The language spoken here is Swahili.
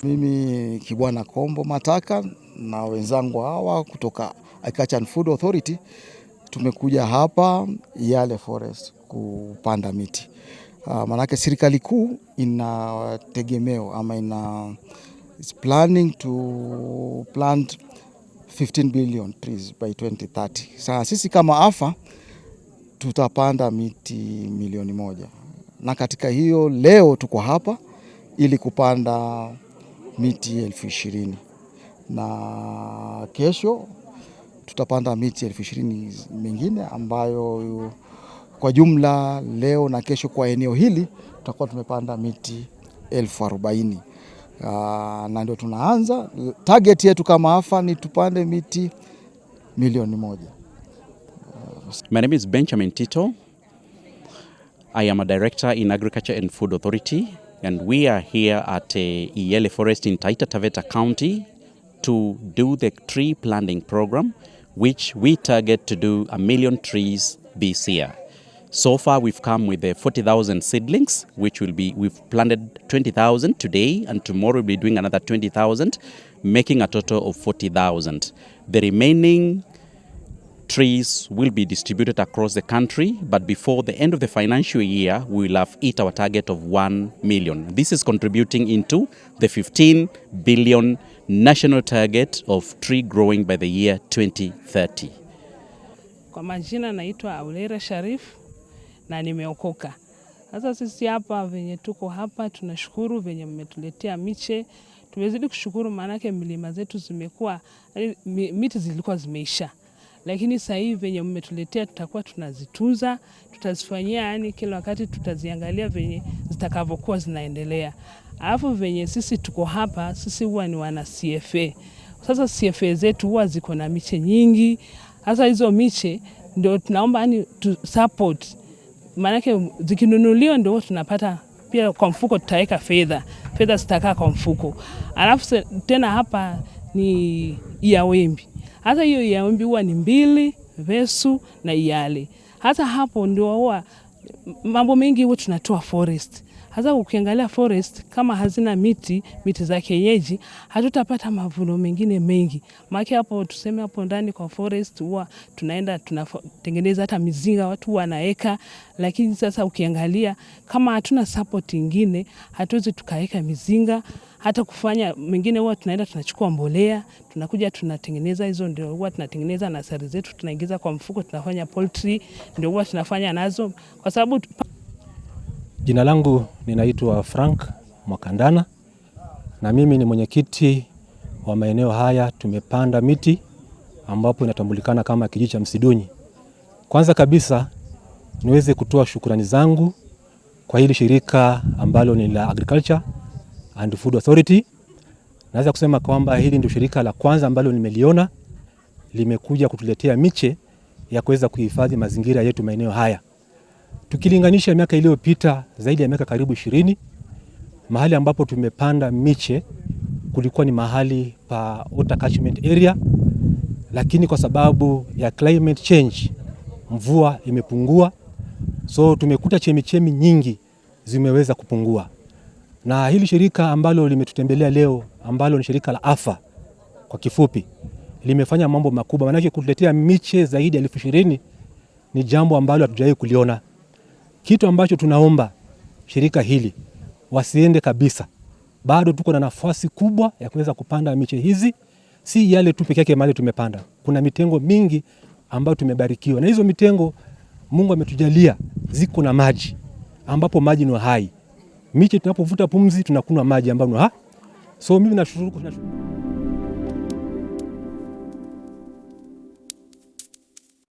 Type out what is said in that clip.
Mimi Kibwana Kombo Mataka na wenzangu hawa kutoka Agriculture and Food Authority tumekuja hapa Yale Forest kupanda miti. Manake serikali kuu ina tegemeo ama is planning to plant 15 billion trees by 2030. Sasa sisi kama AFA tutapanda miti milioni 1. Na katika hiyo leo tuko hapa ili kupanda miti 20,000 na kesho tutapanda miti 20,000 mengine ambayo kwa jumla leo na kesho kwa eneo hili tutakuwa tumepanda miti 40,000. Na ndio tunaanza. Target yetu kama AFA ni tupande miti milioni 1. My name is Benjamin Tito. I am a director in Agriculture and Food Authority, and we are here at Yale Forest in Taita Taveta County to do the tree planting program, which we target to do 1 million trees this year. So far, we've come with the 40,000 seedlings, we've planted 20,000 today, and tomorrow we'll be doing another 20,000, making a total of 40,000. The remaining trees will be distributed across the country, but before the end of the financial year, we will have hit our target of 1 million. This is contributing into the 15 billion national target of tree growing by the year 2030. Kwa majina naitwa Aulera Sharif na nimeokoka. Sasa sisi hapa venye tuko hapa tunashukuru venye mmetuletea miche. Tumezidi kushukuru maanake milima zetu zimekuwa, miti zilikuwa zimeisha. Lakini sasa hivi venye mmetuletea tutakuwa tunazitunza, tutazifanyia yani kila wakati tutaziangalia venye zitakavyokuwa zinaendelea. Alafu venye sisi tuko hapa, sisi huwa ni wana CFA. Sasa CFA zetu huwa ziko na miche nyingi. Sasa hizo miche ndio tunaomba yani tu support. Maanake zikinunuliwa ndio tunapata pia kwa mfuko tutaweka fedha zitakaa kwa mfuko. Alafu tena hapa ni Iawembi. Hata hiyo Iawembi huwa ni 2, Vesu na Iyale. Hata hapo ndio huwa mambo mengi huwa tunatoa forest. Hasa ukiangalia forest kama hazina miti za kienyeji, hatutapata mavuno mengine mengi. Maana hapo tuseme hapo ndani kwa forest huwa tunaenda tunatengeneza hata mizinga watu wanaeka, lakini sasa ukiangalia kama hatuna support nyingine, hatuwezi tukaeka mizinga. Hata kufanya mengine huwa tunaenda tunachukua mbolea, tunakuja tunatengeneza hizo, ndio huwa tunatengeneza nasari zetu, tunaingiza kwa mfuko, tunafanya poultry, ndio huwa tunafanya nazo kwa sababu. Jina langu ninaitwa Frank Mwakandana na mimi ni mwenyekiti wa maeneo haya. Tumepanda miti ambapo inatambulikana kama kijiji cha Msidunyi. Kwanza kabisa niweze kutoa shukrani zangu kwa hili shirika ambalo ni la Agriculture and Food Authority. Naweza kusema kwamba hili ndio shirika la kwanza ambalo nimeliona limekuja kutuletea miche ya kuweza kuhifadhi mazingira yetu maeneo haya. Tukilinganisha miaka iliyopita zaidi ya miaka karibu 20, mahali ambapo tumepanda miche kulikuwa ni mahali pa water catchment area, lakini kwa sababu ya climate change mvua imepungua, so tumekuta chemichemi nyingi zimeweza kupungua. Na hili shirika ambalo limetutembelea leo ambalo ni shirika la AFA kwa kifupi, limefanya mambo makubwa, maana kutuletea miche zaidi ya 20,000 ni jambo ambalo hatujawahi kuliona. Kitu ambacho tunaomba shirika hili wasiende kabisa. Bado tuko na nafasi kubwa ya kuweza kupanda miche hizi, si yale tu peke yake mahali tumepanda. Kuna mitengo mingi ambayo tumebarikiwa. Na hizo mitengo Mungu ametujalia ziko na maji ambapo maji ni hai. Miche tunapovuta pumzi tunakunywa maji ambayo so mimi nashukuru.